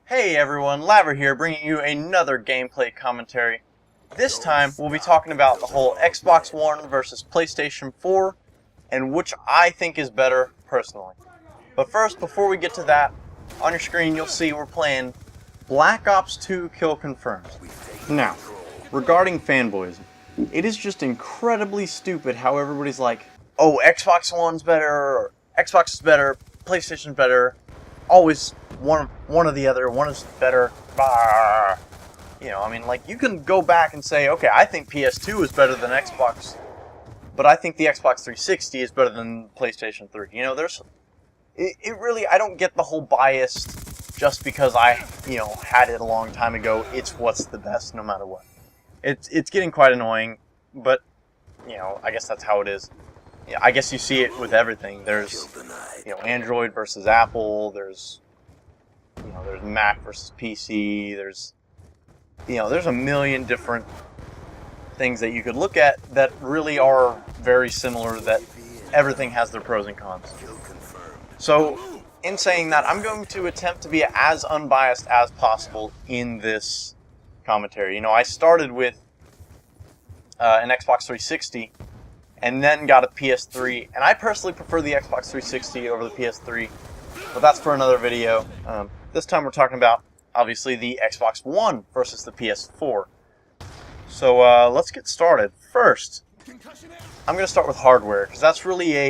Hey everyone, Laver here, bringing you another gameplay commentary. This time, we'll be talking about the whole Xbox One versus PlayStation 4, and which I think is better, personally. But first, before we get to that, on your screen you'll see we're playing Black Ops 2 Kill Confirmed. Now, regarding fanboyism, it is just incredibly stupid how everybody's like, oh, Xbox One's better, or Xbox is better, PlayStation's better, always one or the other, one is better. Bah. You know, I mean, like, you can go back and say, okay, I think PS2 is better than Xbox, but I think the Xbox 360 is better than PlayStation 3. You know, it really, I don't get the whole bias just because I, had it a long time ago. It's what's the best no matter what. It's getting quite annoying, but, I guess that's how it is. Yeah, I guess you see it with everything. There's, Android versus Apple. There's Mac versus PC. There's a million different things that you could look at that really are very similar, that everything has their pros and cons. So, in saying that, I'm going to attempt to be as unbiased as possible in this commentary. I started with an Xbox 360 and then got a PS3, and I personally prefer the Xbox 360 over the PS3, but that's for another video. This time we're talking about, obviously, the Xbox One versus the PS4. So let's get started. First, I'm going to start with hardware, because that's really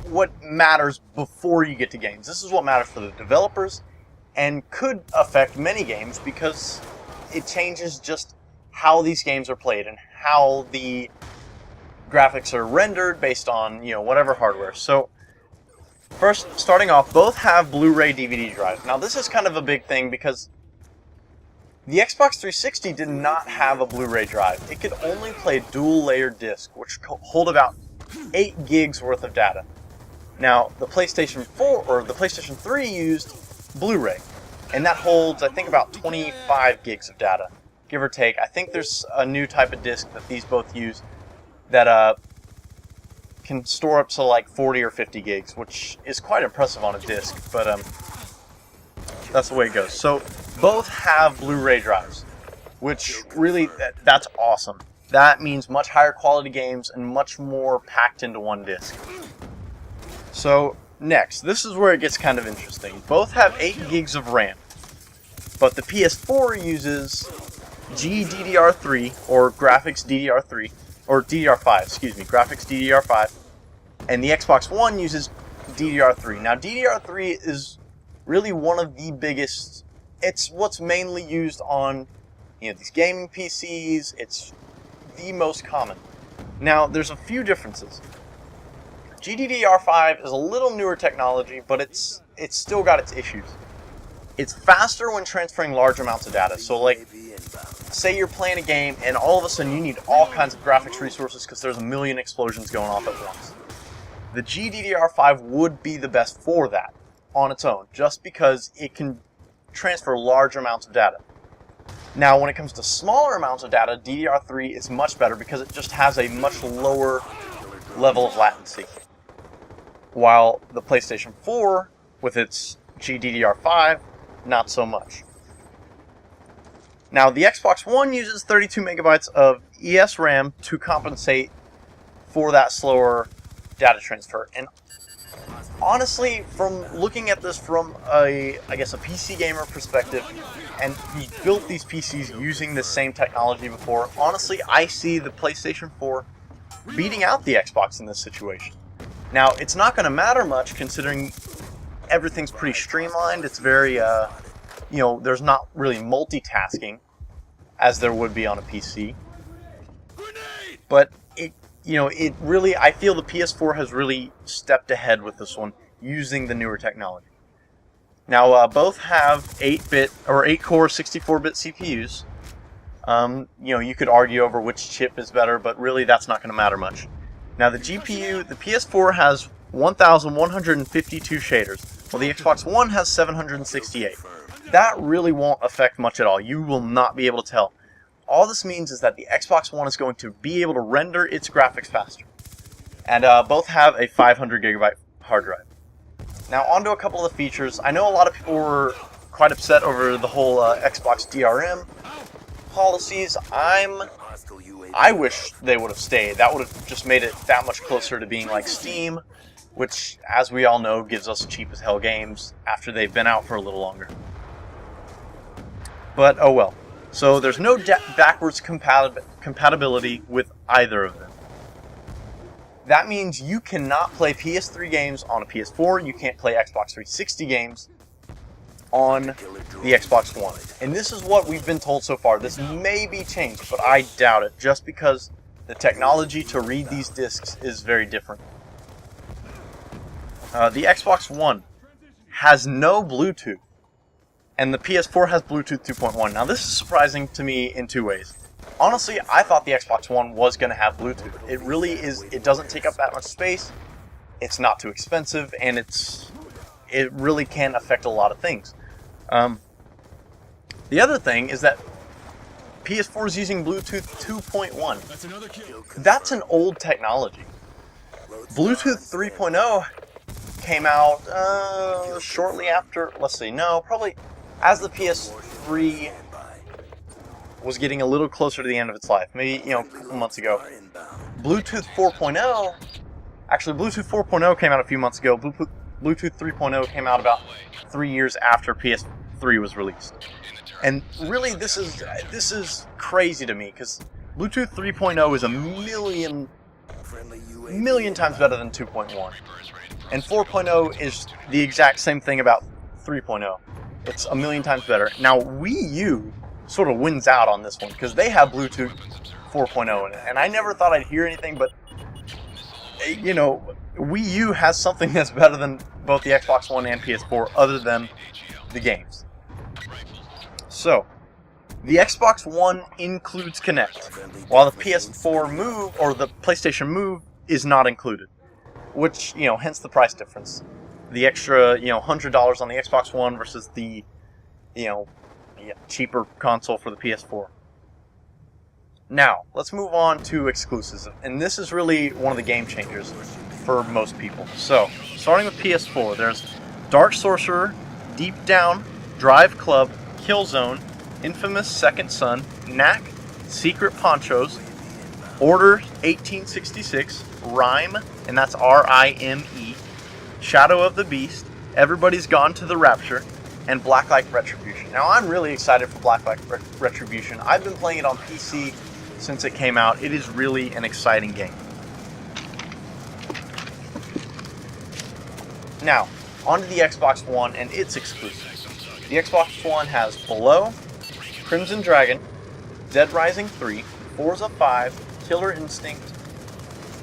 what matters before you get to games. This is what matters for the developers, and could affect many games, because it changes just how these games are played and how the graphics are rendered based on, whatever hardware. So, first, starting off, both have Blu-ray DVD drives. Now, this is kind of a big thing because the Xbox 360 did not have a Blu-ray drive. It could only play dual-layered disc, which hold about 8 gigs worth of data. Now, the PlayStation 4 or the PlayStation 3 used Blu-ray, and that holds, I think, about 25 gigs of data, give or take. I think there's a new type of disc that these both use that can store up to like 40 or 50 gigs, which is quite impressive on a disc, but that's the way it goes. So both have Blu-ray drives, which really, that's awesome. That means much higher quality games and much more packed into one disc. So next, this is where it gets kind of interesting. Both have 8 gigs of RAM, but the PS4 uses GDDR3 or graphics DDR3, or DDR5, excuse me, graphics DDR5, and the Xbox One uses DDR3. Now, DDR3 is really one of the biggest. It's what's mainly used on, these gaming PCs. It's the most common. Now, there's a few differences. GDDR5 is a little newer technology, but it's still got its issues. It's faster when transferring large amounts of data. So, like, say you're playing a game and all of a sudden you need all kinds of graphics resources because there's a million explosions going off at once. The GDDR5 would be the best for that on its own, just because it can transfer large amounts of data. Now, when it comes to smaller amounts of data, DDR3 is much better because it just has a much lower level of latency. While the PlayStation 4, with its GDDR5, not so much. Now, the Xbox One uses 32 megabytes of ESRAM to compensate for that slower data transfer. And honestly, from looking at this from a PC gamer perspective, and he built these PCs using the same technology before, honestly, I see the PlayStation 4 beating out the Xbox in this situation. Now, it's not going to matter much considering everything's pretty streamlined. It's very, there's not really multitasking as there would be on a PC. But it really, I feel the PS4 has really stepped ahead with this one using the newer technology. Now, both have 8-bit or 8-core 64-bit CPUs. You could argue over which chip is better, but really that's not going to matter much. Now, the GPU, the PS4 has 1,152 shaders, while the Xbox One has 768. That really won't affect much at all. You will not be able to tell. All this means is that the Xbox One is going to be able to render its graphics faster. And both have a 500 gigabyte hard drive. Now on to a couple of the features. I know a lot of people were quite upset over the whole Xbox DRM policies. I wish they would have stayed. That would have just made it that much closer to being like Steam, which, as we all know, gives us cheap as hell games after they've been out for a little longer. But oh well. So there's no backwards compatibility with either of them. That means you cannot play PS3 games on a PS4, you can't play Xbox 360 games on the Xbox One. And this is what we've been told so far. This may be changed, but I doubt it, just because the technology to read these discs is very different. The Xbox One has no Bluetooth, and the PS4 has Bluetooth 2.1. Now this is surprising to me in two ways. Honestly, I thought the Xbox One was going to have Bluetooth. It really is. It doesn't take up that much space, it's not too expensive, and it really can affect a lot of things. The other thing is that PS4 is using Bluetooth 2.1. That's an old technology. Bluetooth 3.0 came out shortly after, probably as the PS3 was getting a little closer to the end of its life, maybe, a couple months ago. Bluetooth 4.0, actually Bluetooth 4.0 came out a few months ago. Bluetooth 3.0 came out about 3 years after PS3 was released. And really, this is crazy to me, because Bluetooth 3.0 is a million times better than 2.1. And 4.0 is the exact same thing about 3.0. It's a million times better. Now, Wii U sort of wins out on this one, because they have Bluetooth 4.0 in it. And I never thought I'd hear anything, but, Wii U has something that's better than both the Xbox One and PS4, other than the games. So, the Xbox One includes Kinect, while the PS4 Move, or the PlayStation Move, is not included. Which, hence the price difference. The extra, $100 on the Xbox One versus the, cheaper console for the PS4. Now, let's move on to exclusives. And this is really one of the game changers for most people. So, starting with PS4, there's Dark Sorcerer, Deep Down, Drive Club, Killzone, Infamous Second Son, Knack, Secret Ponchos, Order 1866, Rime, and that's R-I-M-E, Shadow of the Beast, Everybody's Gone to the Rapture, and Blacklight Retribution. Now, I'm really excited for Blacklight Retribution. I've been playing it on PC since it came out. It is really an exciting game. Now, onto the Xbox One and its exclusives. The Xbox One has Below, Crimson Dragon, Dead Rising 3, Forza 5, Killer Instinct,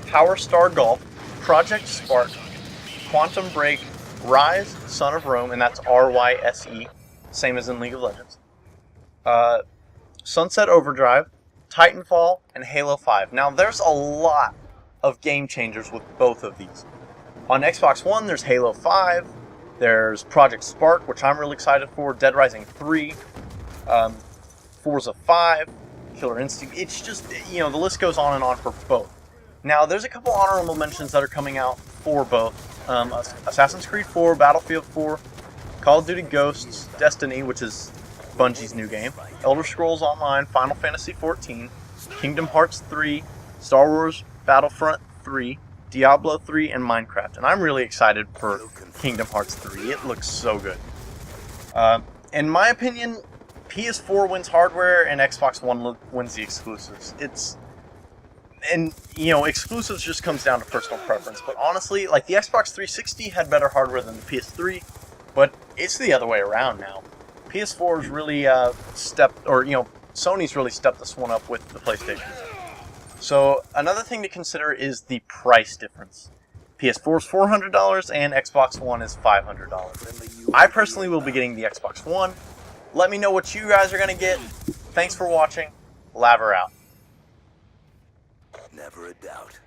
Power Star Golf, Project Spark, Quantum Break, Rise, Son of Rome, and that's R-Y-S-E, same as in League of Legends, Sunset Overdrive, Titanfall, and Halo 5. Now, there's a lot of game changers with both of these. On Xbox One, there's Halo 5, there's Project Spark, which I'm really excited for, Dead Rising 3, Forza 5, Killer Instinct. It's just, the list goes on and on for both. Now, there's a couple honorable mentions that are coming out for both. Assassin's Creed 4, Battlefield 4, Call of Duty Ghosts, Destiny, which is Bungie's new game, Elder Scrolls Online, Final Fantasy XIV, Kingdom Hearts 3, Star Wars Battlefront 3, Diablo 3, and Minecraft. And I'm really excited for Kingdom Hearts 3. It looks so good. In my opinion, PS4 wins hardware and Xbox One wins the exclusives. Exclusives just comes down to personal preference. But honestly, the Xbox 360 had better hardware than the PS3, but it's the other way around now. PS4's really Sony's really stepped this one up with the PlayStation. So another thing to consider is the price difference. PS4 is $400 and Xbox One is $500. I personally will be getting the Xbox One. Let me know what you guys are going to get. Thanks for watching. Laver out. Never a doubt.